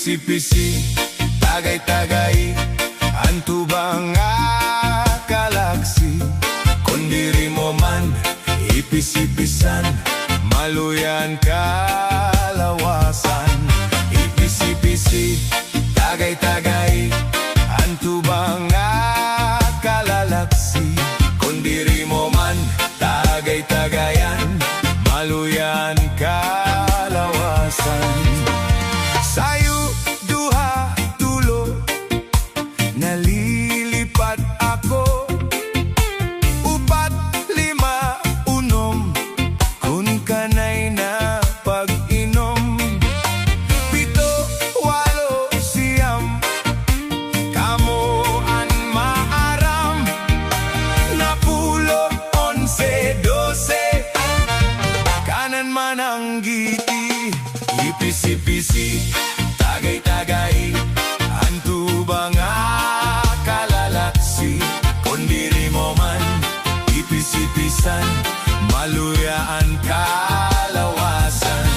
Ipisi-pisi, tagay-tagay, anto ba nga galaksi? Kung diri mo man, ipisi-pisan, maluyan kalawasan. Ipisi-pisi, tagay-tagay, anto ba nga kalalaksi? Kung diri mo man, tagay-tagayan, maluyan kalawasan. Sayo, duha, tulo, nalilipat ako. Upat, lima, unom, kun kanay na pag-inom. Pito, walo, siyam, kamoan maaram. Napulo, 11, 12, kanan man ang giti. Ipisi-pisi, tagay-tagay, anto ba nga kalalaksi? Kung diri mo man, ipisi-pisan, maluyaan kalawasan.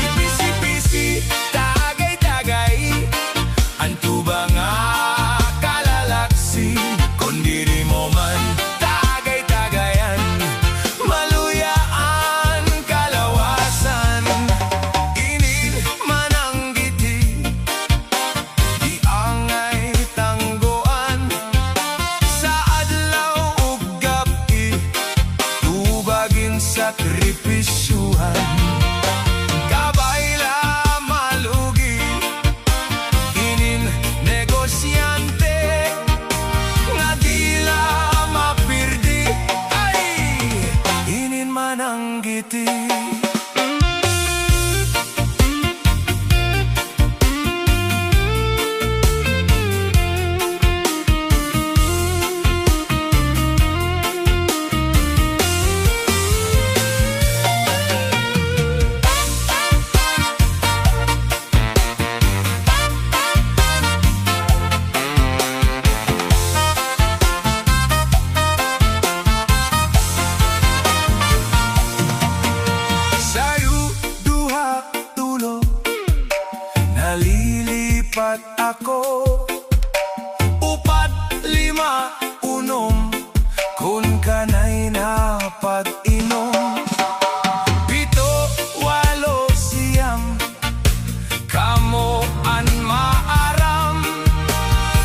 Ipisi-pisi, tagay-tagay, anto ba nga kalalaksi? Kung diri mo man, tagay-tagayan, maluyaan kalawasan. Inin man ang giti, di angay tanggoan. Sa adlaw ug gabi, tubagin sakripisyuhan. Kabayla malugi, inin negosyante, nga dila mapirdi. Ay, inin man ang giti. Sayo, duha, tulo, nalilipat ako. Upat, lima, unom, kun kanay na pag-inom. Pito, walo, siyam, kamoan maaram.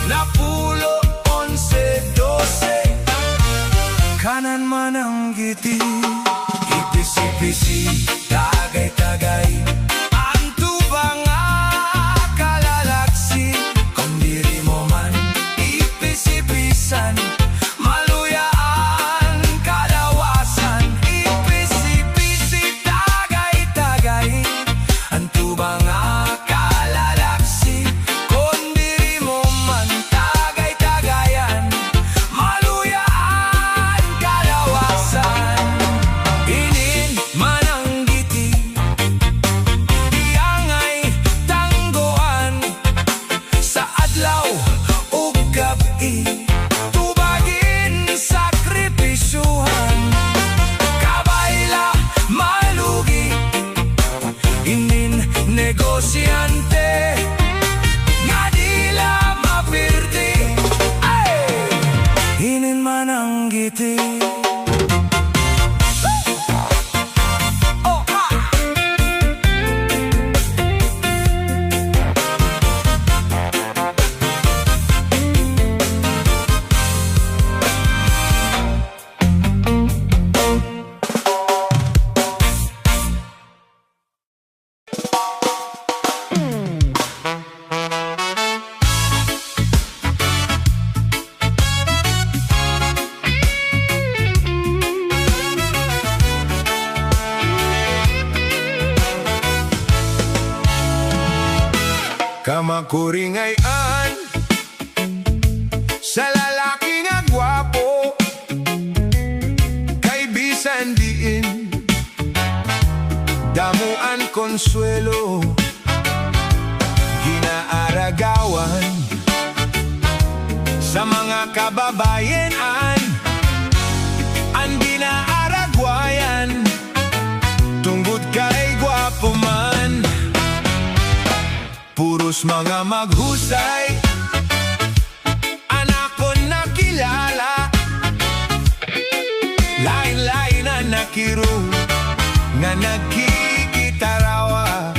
Napulo, 11, 12, kanan man ang giti. Ipisi-pisi, tagay-tagay, anto ba nga kalalaksi? Kung diri mo man, ipisi-pisan, maluyaan kalawasan. Ipisi-pisi, tagay-tagay, anto ba nga kalalaksi? Kung diri mo man, tagay-tagayan, maluyaan kalawasan. Inin man ang giti, di angay tanggoan. Sa adlaw ug gabi, tubagin sakripisyuhan. Kabayla malugi, inin negosyante, nga dila mapirdi. Ay, inin man ang giti. Kamakuringayan sa lalaki nga gwapo, kay bisan diin damuan konsuelo, ginaaragawan sa mga kababayenan. Ang ginaaragwayan tungkod kay gwapo man, puro puros mga maghusay, anak ko nakilala. Lain-lain na nakirong nga nagkikitarawa.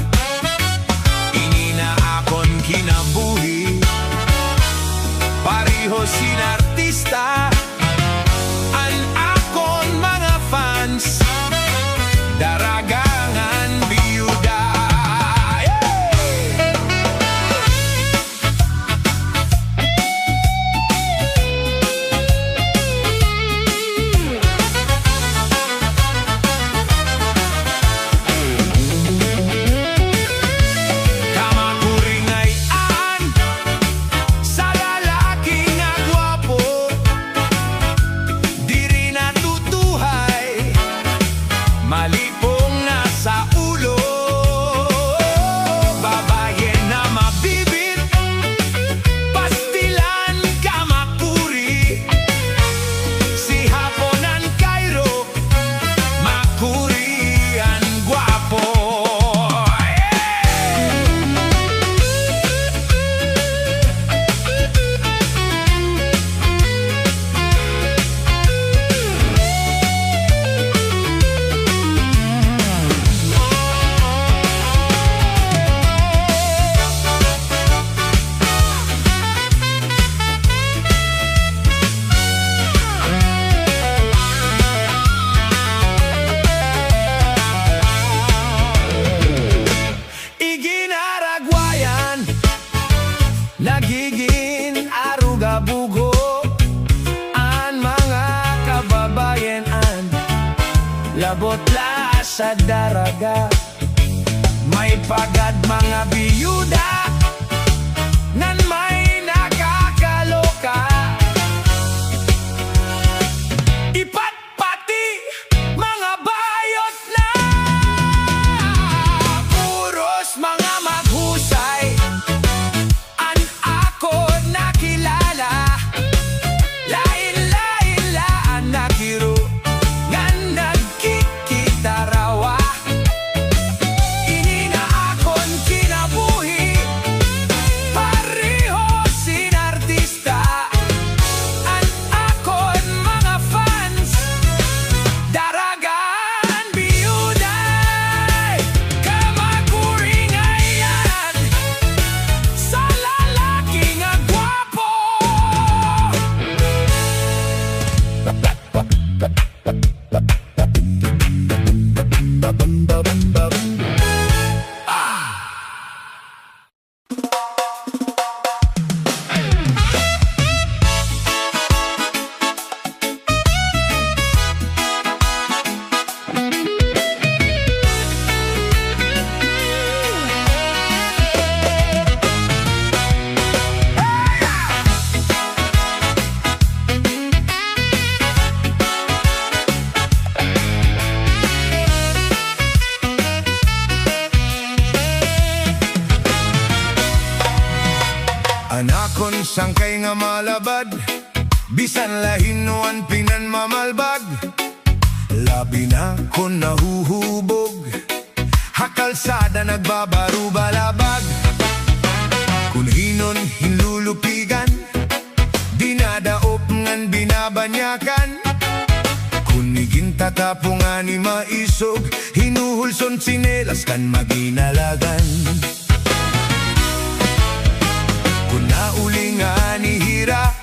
Inina akon kinabuhi, pareho sinartista. An akon mga fans, daragangan biyuda. Malipong nasa ulo, babae na mabibit, pastilan kamakuri. Si Haponan Cairo, makurian guwapo. Nagiging aruga-bugo ang mga kababayan-an, labot la sa daraga. May pagad mga biyuda nan may nakakaloka. Ipatpati mga bayot na puros mga maghusay, anakon sangkay nga malabad, bisan lahinuan pinan mamalbag. Labi na kon nahuhubog, hakalsada nagbabaro balabag. Kung hinon hinlulupigan, dinadaop ngan binabanyakan. Kunigin tatapungan ni maisog, hinuhulson sinelas kan maginalagan. Naulingan ni hira,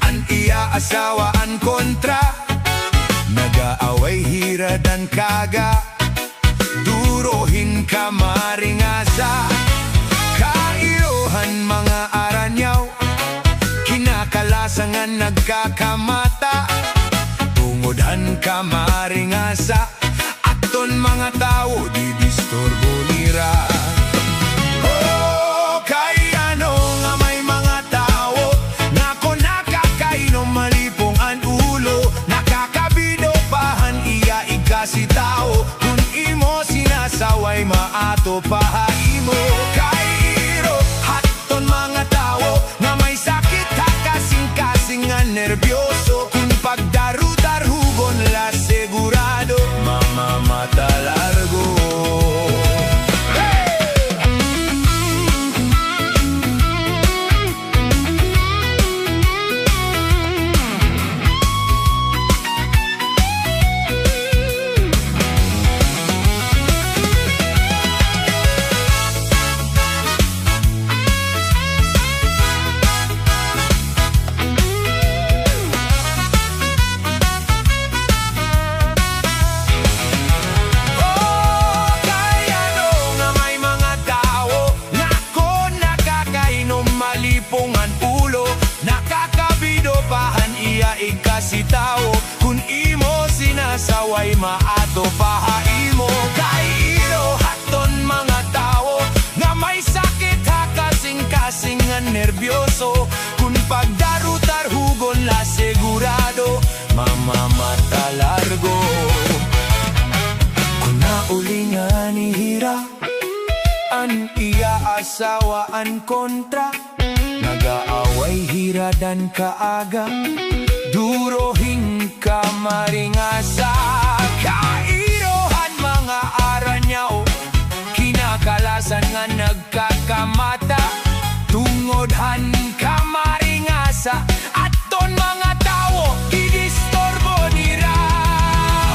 an iya asawaan kontra. Nag-aaway hira dan kaga, durohin ka maringasa. Kairohan mga aranyaw, kinakalasangan nagkakamata. Tungodan ka maringasa, aton mga tao di disturbo nira. Si tao, kung imo sinasaway maato pahaimo. Kairo, haton mga tao na may sakit ha kasing-kasing nga nerbyoso. Kung pagdaru-darugon la segurado, mamamata largo. Hey! malipungan ulo, nakakabido pahan iya ikasitawo. Kung imo sinasaway maato pahaimo, kay ilo haton mga tao nga may sakit ha kasing-kasing nga nerbyoso. Kung pagdarutar hugon la segurado, mamamata largo. Kung nauli nga ni Hira, an iya asawaan kontra, nag-aaway Hira dan kaaga, durohin ka maringasa. Kairohan mga aranyaw, kinakalasan nga nagkakamata, tungodhan ka maringasa, aton mga tao gidistorbo nira.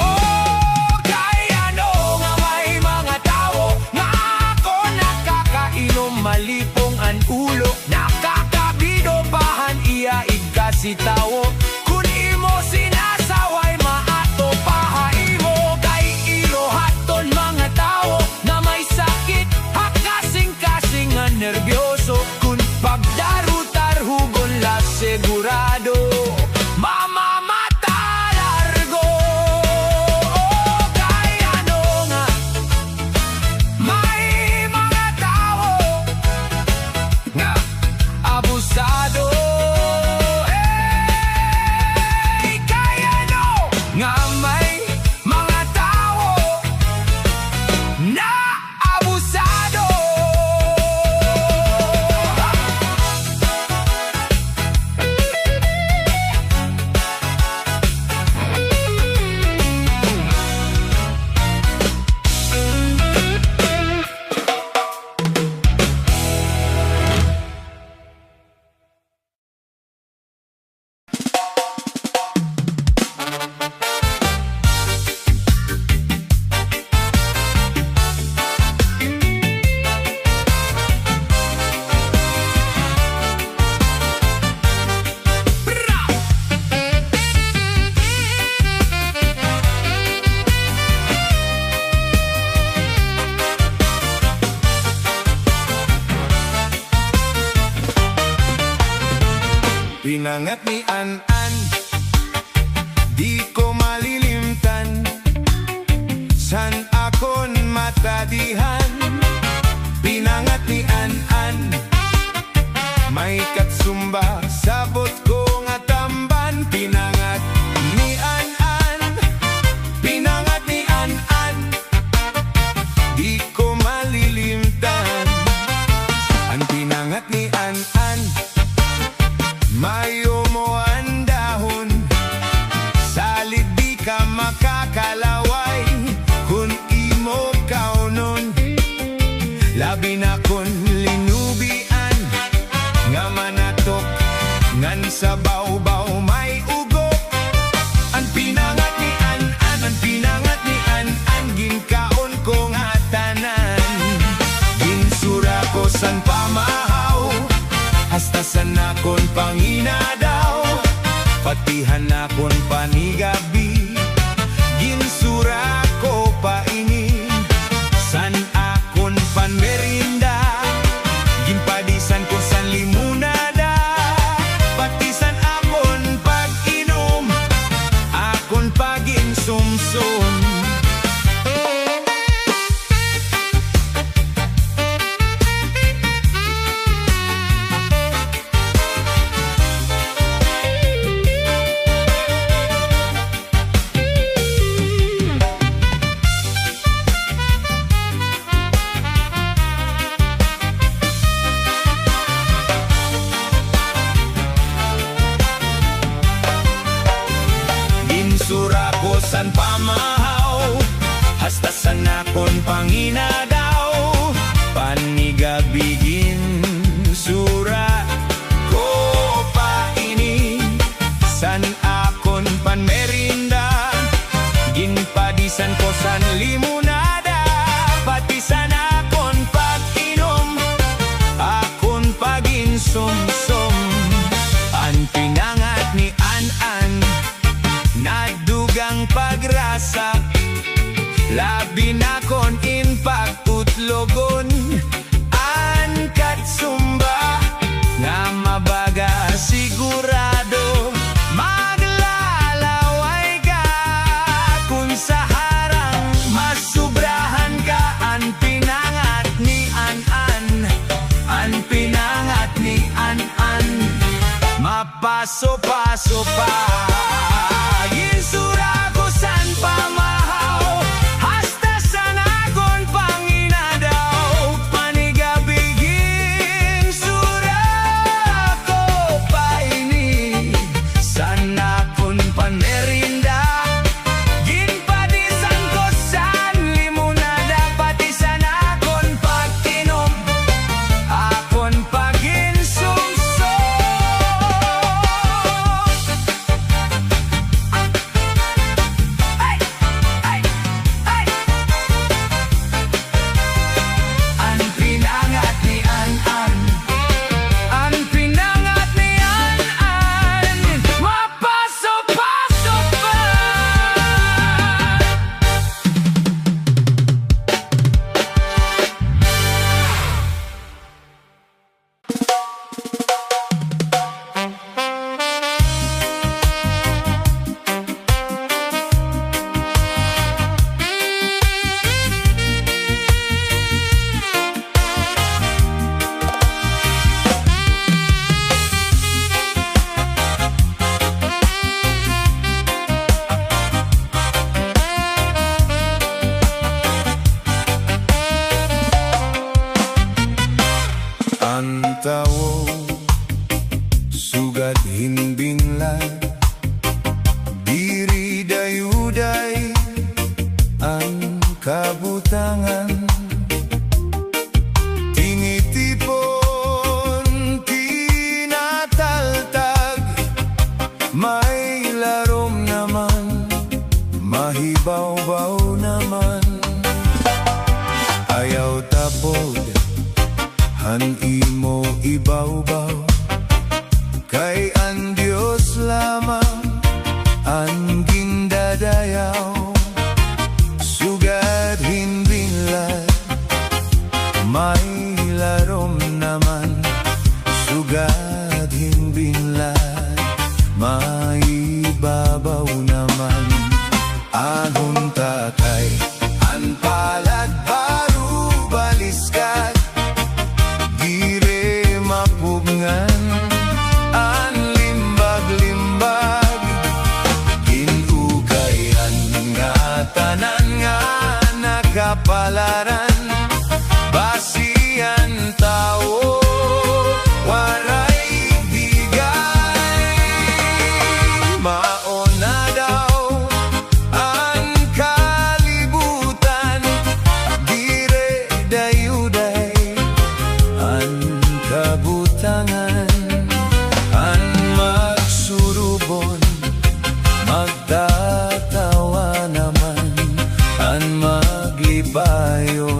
Oh, kaya ano nga may mga tao nga ako nakakainom, malipong ang ulo, nakakabido pahan iya ikasitawo. Kung imo sinasaway maato pahaimo, kay ilo haton mga tao na may sakit ha kasing-kasing nga nerbyoso. Kung pagdarutar hugon la segurado, mamamata largo. Oh, kaya ano nga may mga tao nga abusado. Hey, kaya ano nga may mga tao na abusado. Pinangat ni An-An, di ko malilimtan, san akon matadihan. Pinangat ni An-An, may katsumba, sabot ko nga tamban. Pinangat ni An-An, pinangat ni An-An, di ko malilimtan. Ang pinangat ni An-An, mayo mo ang dahon, salid di ka makakalaway. Kung imo kaunon, labi na kon linubian, nga manatok ngan sa bawbaw may ugok. Ang pinangat ni An-An, ang pinangat ni An-An, ginkaon ko nga tanan. Ginsura ko san pamahaw, hasta san akon pangina daw, patihan akon panigabi. Ginsura ko paingin, san akon panmerinda, ginpadisan ko san limunada, patisan akon pag-inom, akon pag-insumsum. Ginsura ko san pamahaw, hasta san akon pangina daw, panigabi ginsura ko paini, san akon panmerinda, ginpadisan ko san limunada, pati san akon pag-inom, akon pag-insumsum. Ang pinangat ni An-An, nadugang pagrasa, labi na kon in pagtutlogon. An katsumba nga kumbaga sigurado maglalaway ka. Kung sa harang masubrahan ka, an pinangat ni an-an, an pinangat ni an-an, mapaso-paso pa. Insurago san pamahaw, hasta san akon panginadaw, panigabiging surako pa ini, san akon panmerinda, ginpadisan ko san limonada, pati san akon pagtinom, akon paginsumso. Ang tawo, sugat hinbinlad, diri dayuday ang kabutangan. Tinitipon, tinataltag, may larom naman, mahibaw-baw naman. Ayaw tapod, han imo ibaw-baw, kay ang Diyos lamang ang gindadayaw. Sugat hinbinlad, may larom naman, sugat hinbinlad, may ibabaw naman. Ahon tatay, ang palad baro baliskat, dire mapugngan, an limbag-limbag, ginukayan nga tanan nga nakapalaran, basian tao, waray bigay. Maona daw ang kalibutan, dire dayuday ang kabutangan. Ang magsurubon, magtatawa naman, ang maglibayo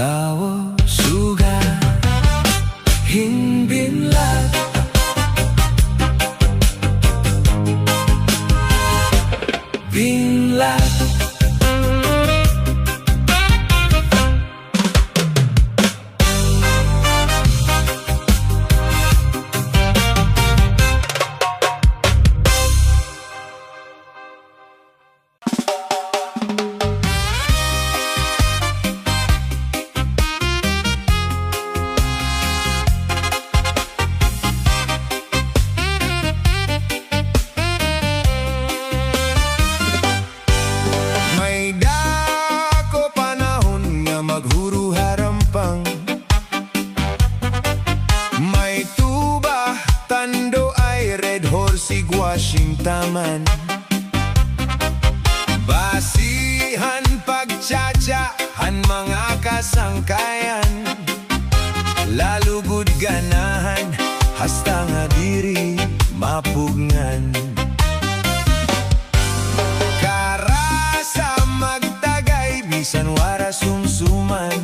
Lawo suga hinbinlat binlat taman basihan pagtsatsahan mga kasangkayan lalugod ganahan hasta nga diri mapugngan karasa magtagay bisan wara sumsuman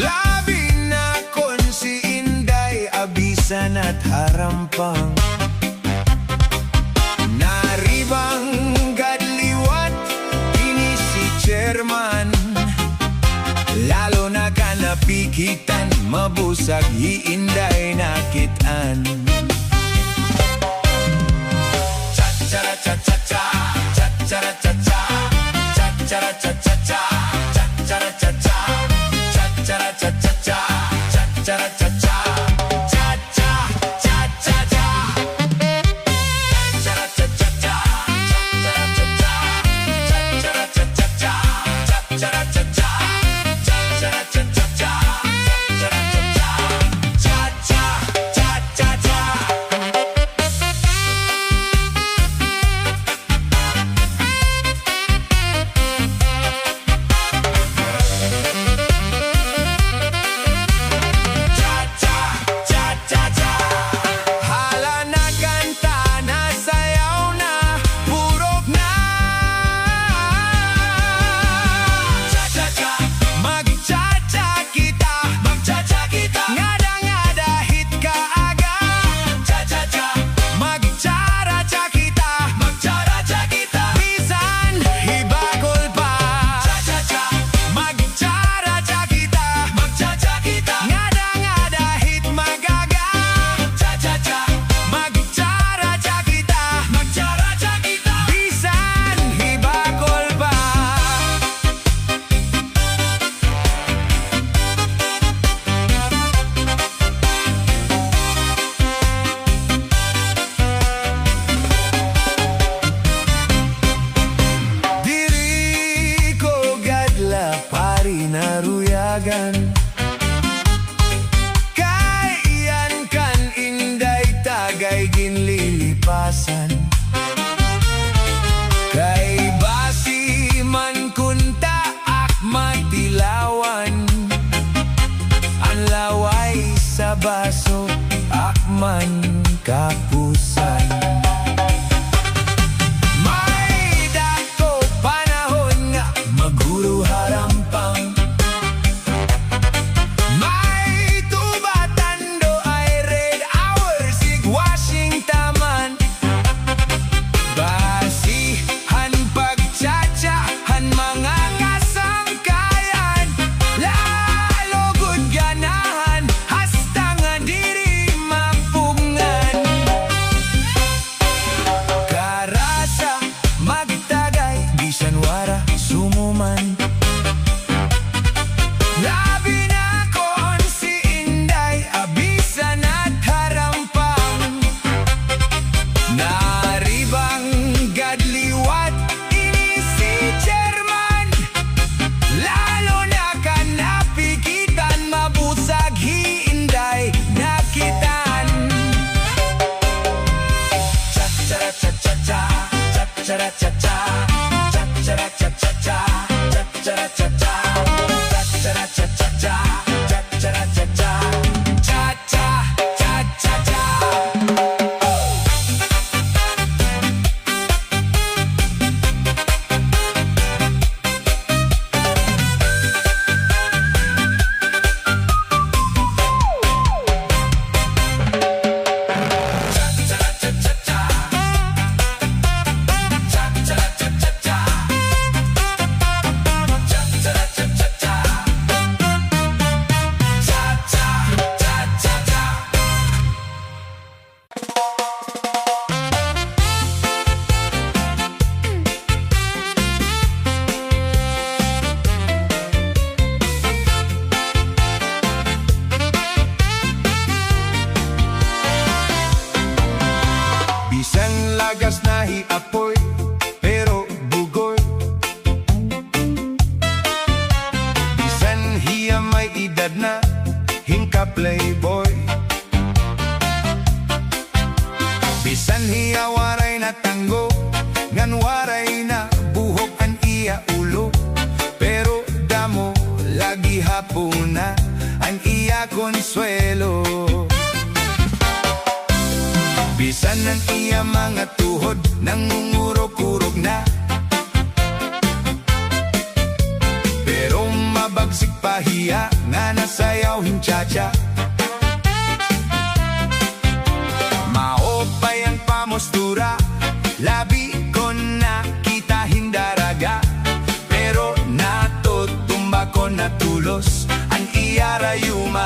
labi na kon si Inday abisan at harampang lalo na ka napikitan mabusag hiinday nakitaan cha-cha-cha cha-cha cha-cha-cha cha-cha cha-cha-cha cha-cha cha-cha-cha cha-cha-cha cha-cha cha-cha-cha kaiyan kan Inday tagay ginlilipasan kay basi man kunta ak matilawan ang laway sa baso ak man kapusan may dako panahon nga maguro harampang playboy. Bisan hiya waray na tanggo, ngan waray na buhok an iya ulo. Pero damo lagi hapuna an iya konsuelo. Bisan ang iya mga tuhod nangungurok-urok na, pero mabagsik pa hiya nga nasayaw hinchacha. Maopay ang pamostura, labi ko na kita hindaraga, pero natutumba ko natulos ang iya rayuma.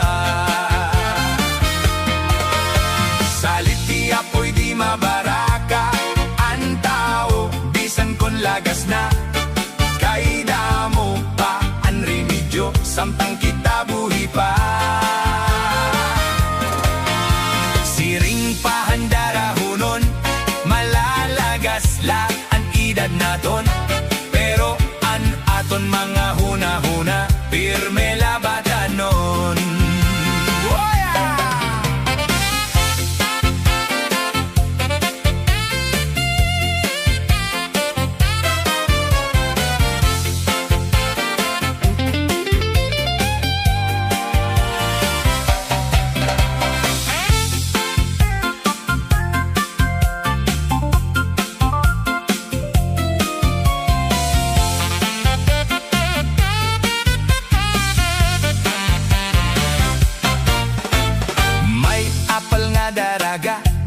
Salit iya po'y di mabaraka, ang tao bisan kon lagas na, kay damo pa ang remedyo, samtang kita buhi pa. Siring pahandarahunon, malalagas la ang edad naton, pero an aton mga huna-huna, pirme labatanon.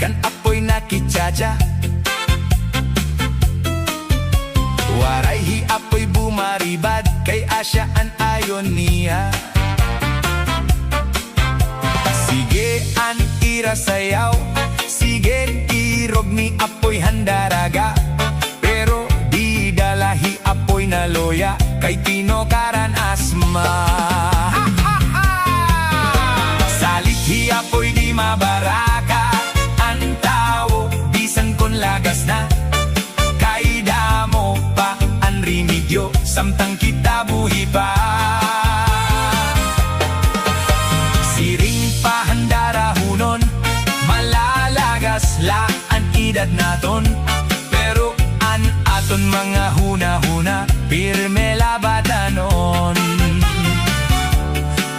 Kan apoy nakitsacha, waray hi apoy bumaribad, kay asya an ayon niya. Sige an ira sayaw, sige irog ni apoy handaraga, pero di dalahi apoy na loya, kay tinokaran asma. Salit hi apoy di mabaraka, lagas na, kay damo pa ang remedyo, samtang kita buhi pa. Siring pahandarahunon, malalagas la ang edad naton, pero an aton mga huna-huna, pirme labatanon.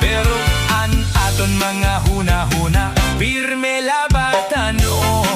Pero an aton mga huna-huna, pirme labatanon.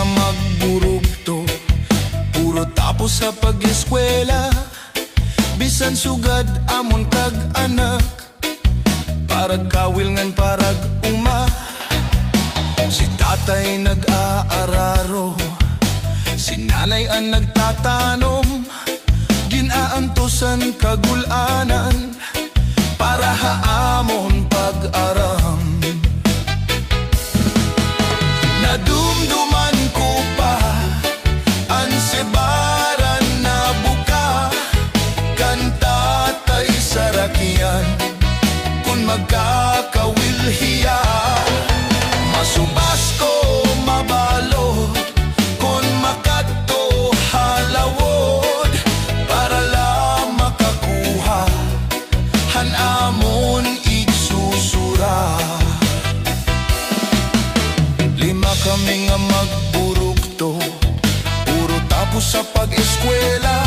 nga magburugto, puro tapos sa pag-eskwela. Bisan sugad amon kag anak, parag kawil ngan parag uma. Si tatay nag-aararo, si nanay ang nagtatanom. Ginaantosan kagulanan para haamon pag-aram. Nadumduman ko pa ang sebaran na buka, kanta tay sarakian kung magkakawilhiya. Masubas ko mabalot kung makadto halawod, para lang makakuha hanamon igsusura. Lima kami nga magburugto, puro tapos sa pag-eskwela.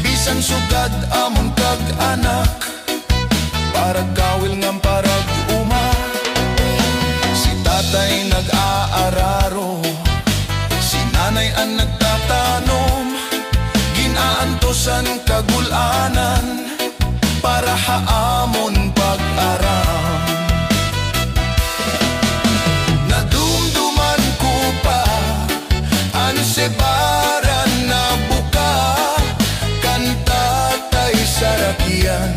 Bisan sugad amon kag anak, para kawil ngam parag uma. Si tatay nag-aararo, si nanay ang nagtatanom. Ginaantosan kagulanan para haamon pag-aram. Nadumduman ko pa ang sebaran na buka, kanta tay sarakian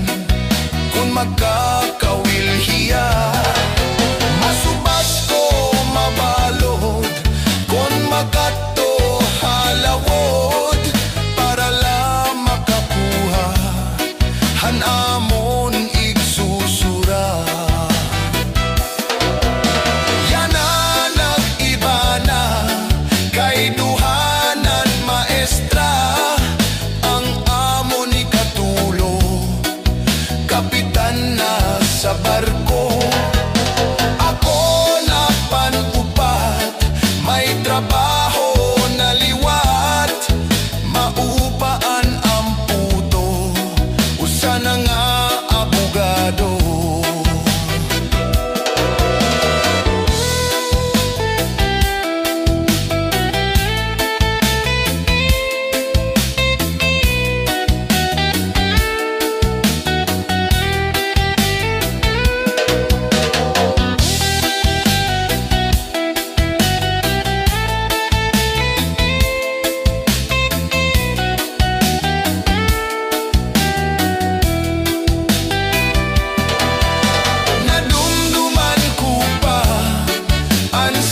kung magkakawilhiya. Masubas ko mabalod kung makadto halawod, para lang makakuha hanamon igsusura. Yana nag-iba na kay duhanan maestra, ang amon ni katulo kapitan na sa barko. Ako na panupat, may trabaho na liwat, maupaan ang puto, usa na nga abogado.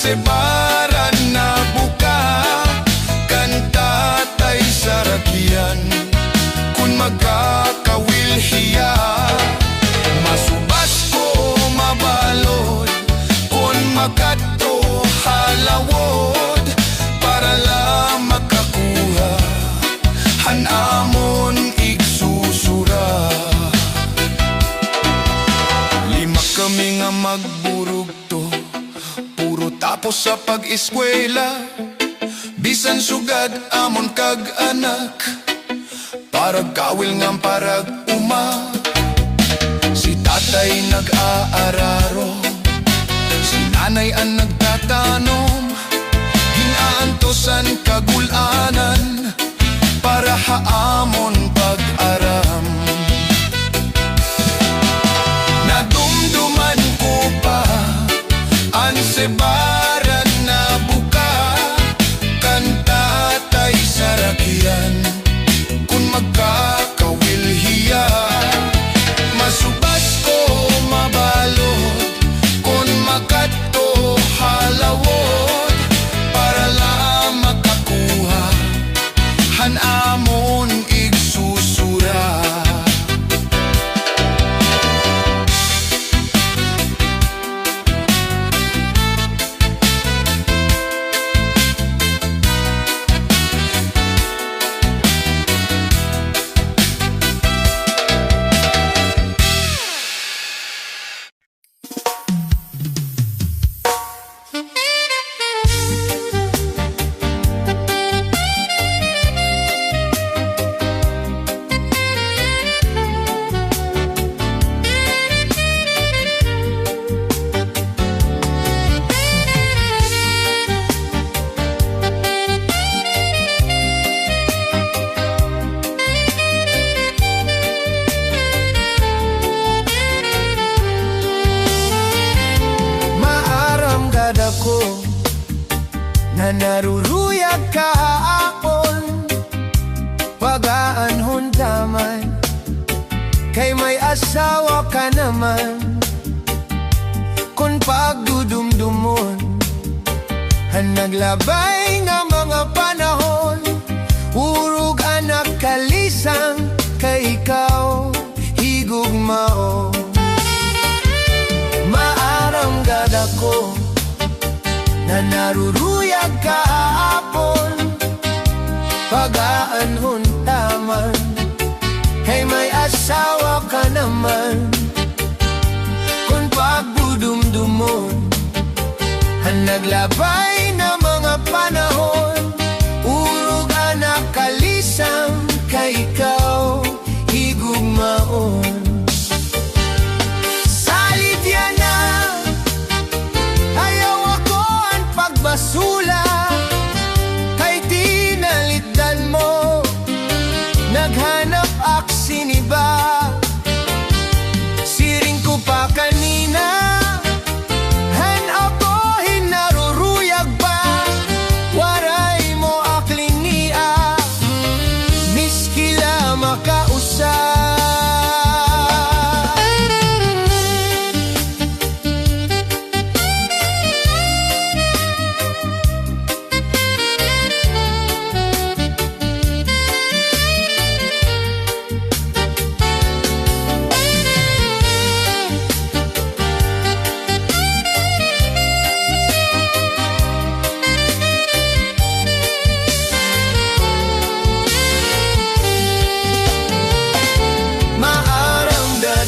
Sebaran na buka, kanta tay sarakian kung magkakawilhiya. Masubas ko mabalod kung makadto halawod, para lang makakuha hanamon igsusura. Lima kami nga magburugto, puro tapos sa pag-eskwela. Bisan sugad amon kag anak, parag kawil ngam parag uma. Si tatay nag-aararo, si nanay ang nagtatanom. Ginaantosan kagulanan para haamon pag-aram. Nadumduman ko pa ang sebaran na buka, kanta tay sarakian kung magkakawilhiya. Masubas ko mabalot kung makadto halawod, para lang makakuha hanamon igsusura. ko na naruruyag kahapon, pag-aanhon taman, kay may asawa ka naman. Kung pagdudumdumon, ang naglabay nga mga panahon, urog anak kalisang, kay ikaw higugmao. Maaramgad ako na naruruyag kahapon, pag-aanhon taman, kay may asawa ka naman. Kung pagdudumdumon, ang naglabay na mga panahon, urog anak kalisang, kay ikaw higugmaon. Salit yan na, ayaw ako ang pagbasula, kay tinalitdan mo, naghanap aksiniba. Siring ko pa kanina, han ako hinaruruyag pa, waray mo akling niya, miskila makausap.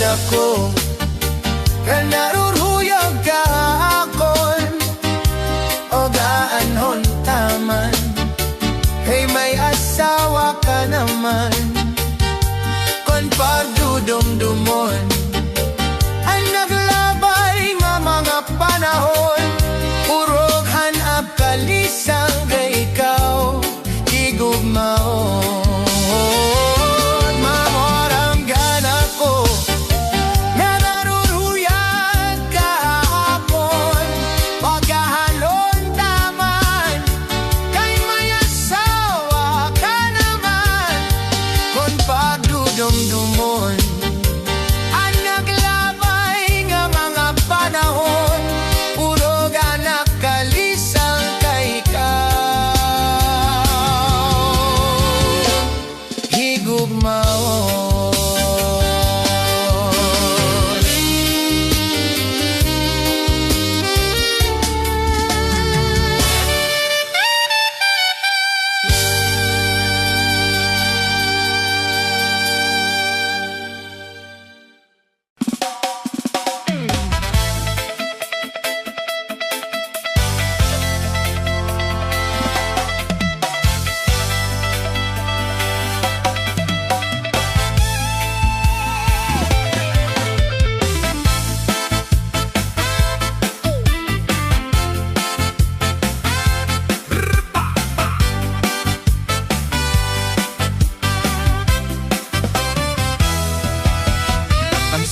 Ako ka naruruyag kahapon, o gaanhon taman, kay may asawa ka naman. Kung pagdudumdumon, ang naglabay nga mga panahon, urog hanap kalisang, kay ikaw higugmao. Dumdumon, ang naglabay nga mga panahon, urog anak kalisang, kay ikaw higugmaon.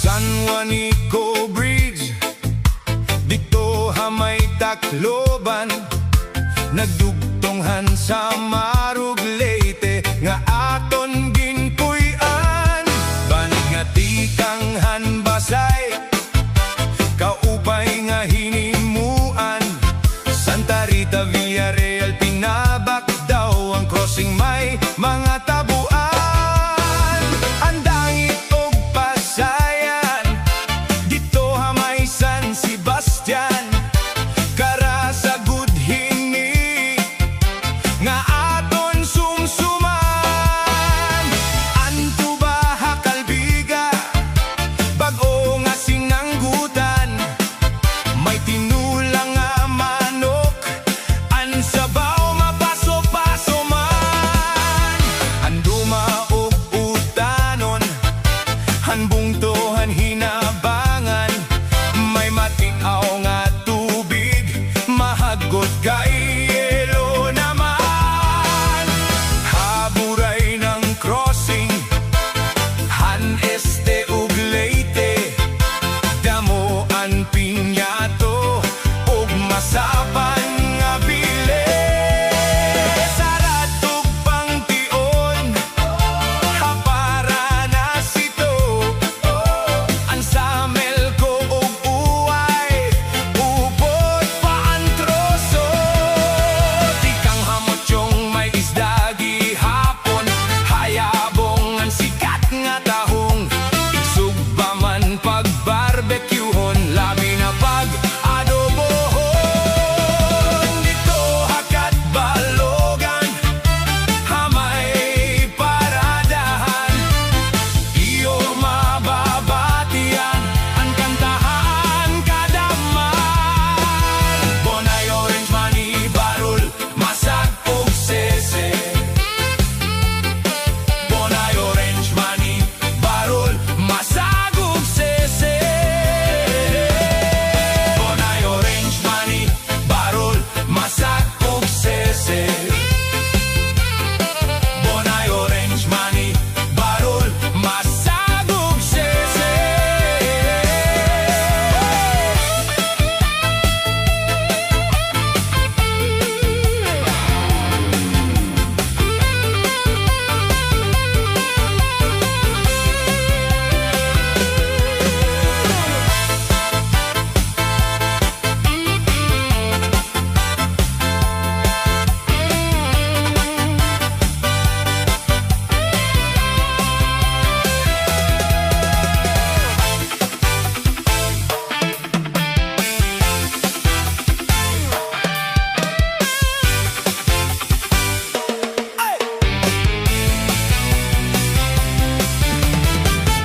San Juanico Bridge, dito hamay Tacloban, nagdugtonghan sa Marug Leyte, nga aton ginpuy-an. Banig nga tikang hanbasay, kaupay nga hinimuan. Santa Rita, Villarreal, Pinabak daw ang crossing, may mga tabuan. Ang dangit og Pasayan, dito hamay San Sebastian, kara sa Gudhini, nga at barbecuehon, labi na pag-adobohon. Dito hakat balogan, hamay paradahan, iyo mababatian, ang kantahan kadaman. Bonay orange mani barul, masag ug sese. Bonay orange mani barul, masag ug sese. Bonay orange mani barul, masag ug sese. Bonay orange mani barul, masag ug sese.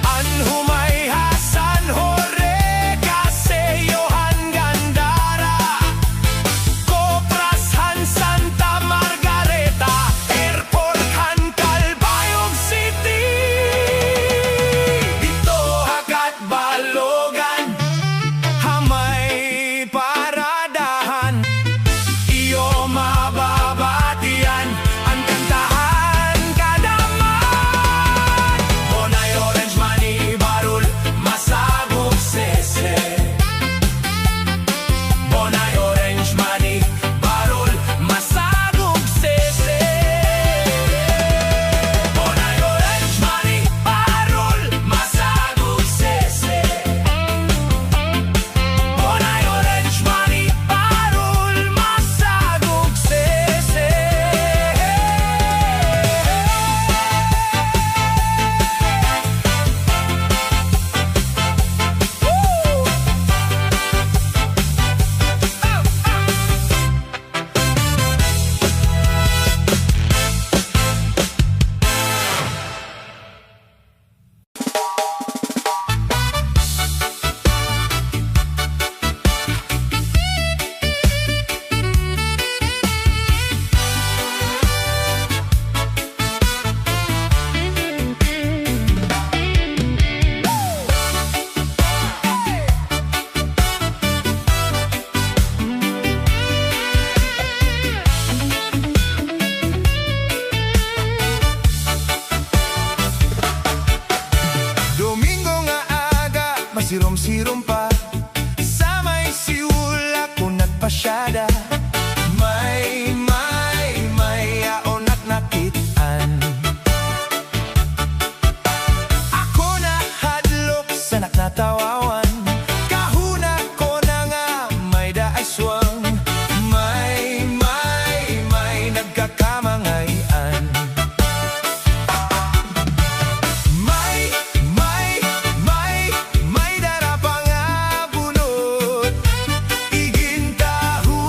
Anhumay Hasan Jorge Casellohan Gandara, Copras Han Santa Margareta, Airport Han Calbayog City. Dito hakat balogan, hamay paradahan, iyo mababatian, ang kantahan kadaman. Bonay orange mani barul, masag ug sese. Bonay orange mani barul, masag ug sese. Bonay orange mani barul, masag ug sese. Bonay orange mani barul, masag ug sese. Domingo nga aga, masirom-sirom pa, sa may siul ako nagpasyada. May aon at nakitaan. Ako na hadlok sa naknatawawan, kahuna ko na nga may daaswang. May nagkakamangayan. May darapang abunot, igintahu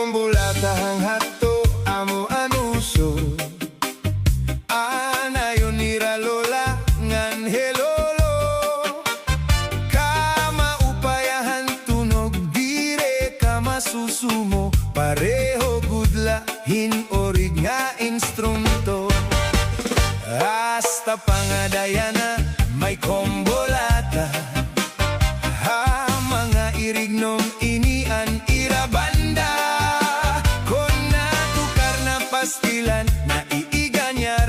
kumbulatahang hato amo anuso anayon nira lola ngan helolo kama upayahan tunog dire kama susumo pareho gudla hinorig nga instrumento hasta pangadayana may kombolata ha mga irignom inian irabanda kon natukar na pastilan na iiganyar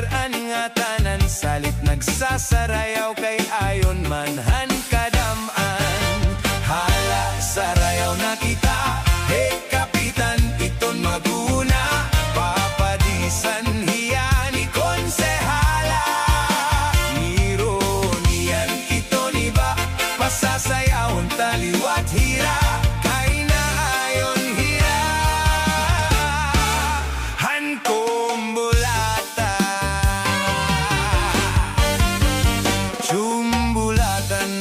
nga tanan salit nagsasarayaw kay ayon manhan kadaman hala sarayaw na kita hey kapitan iton maguna papadisan hiya ni konsehala nironian ito ni ba pasasayawon taliwat hira kay naayon hira han kumbulata chumbulatan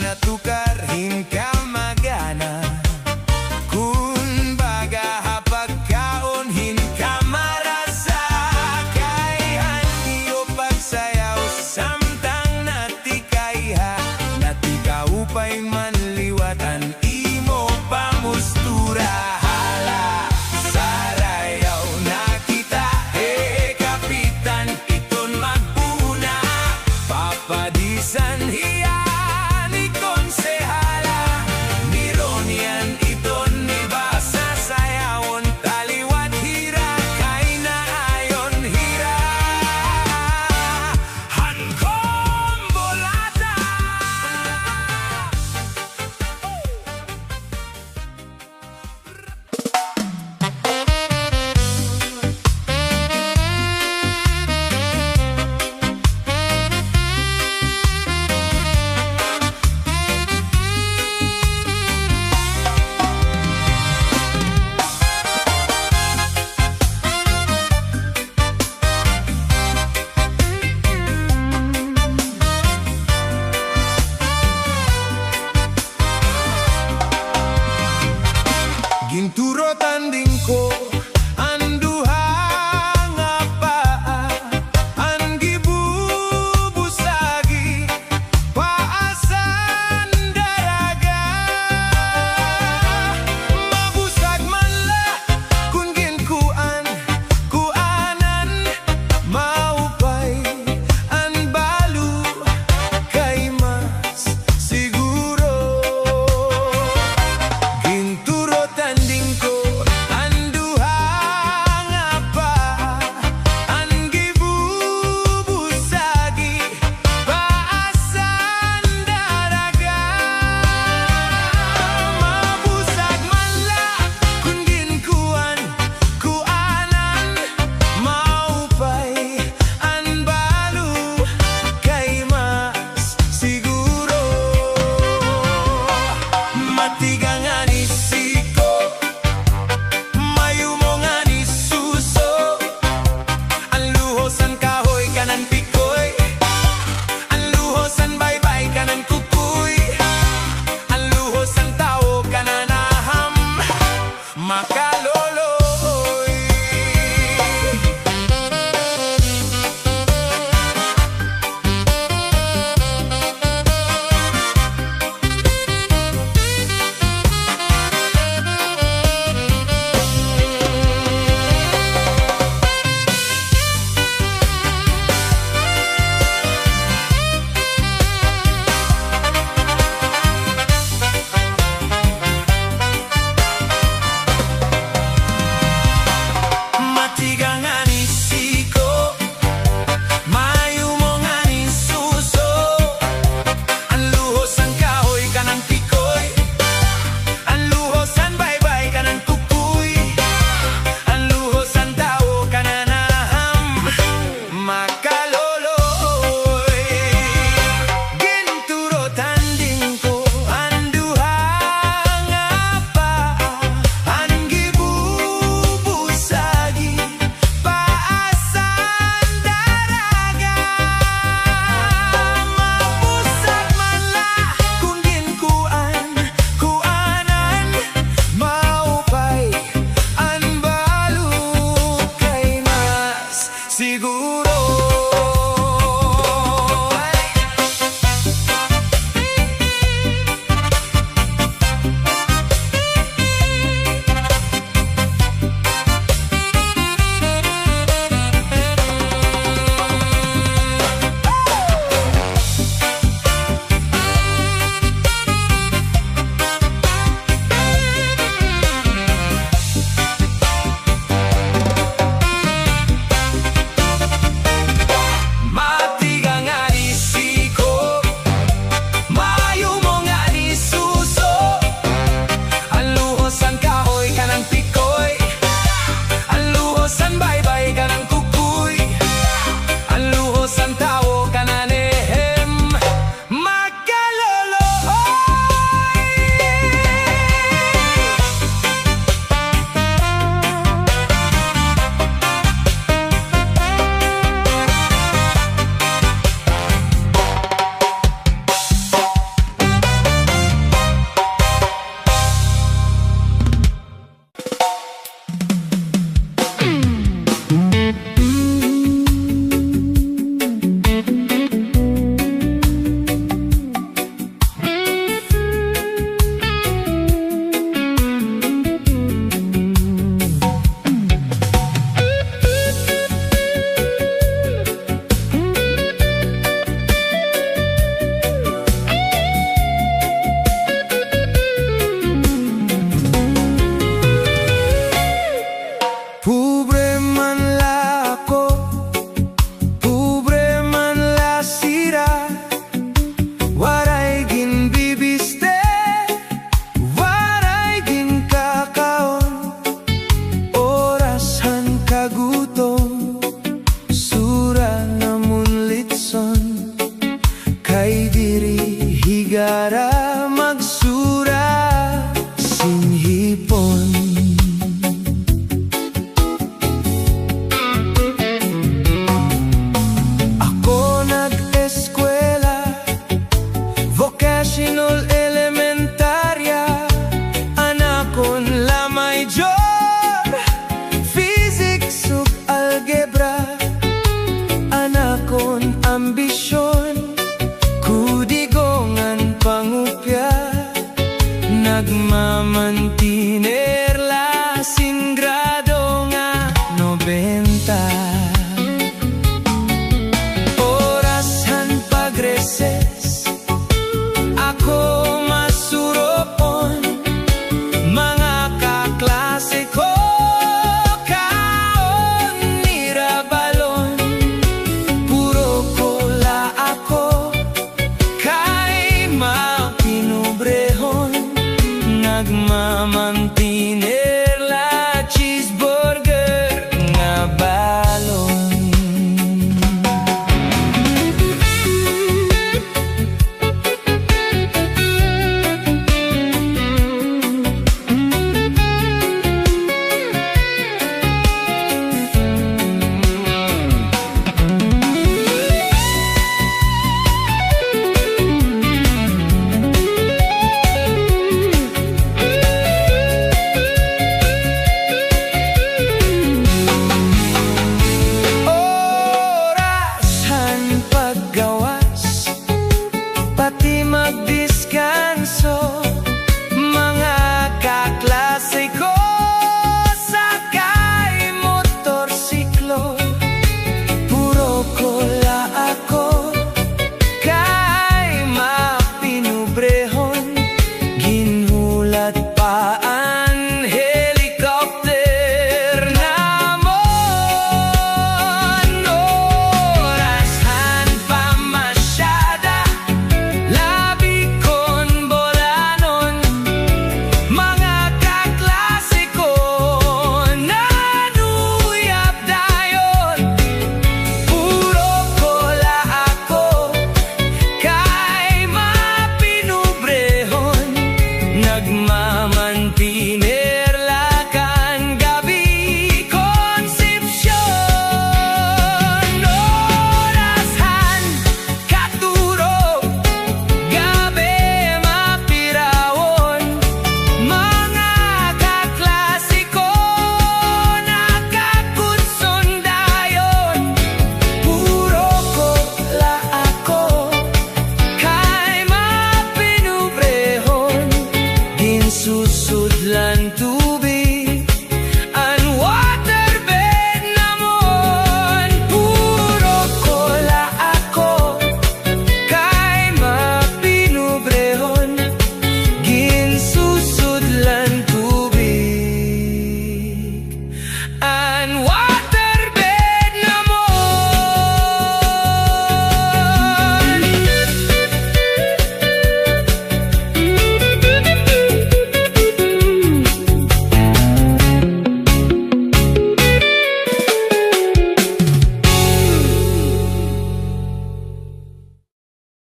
San Juan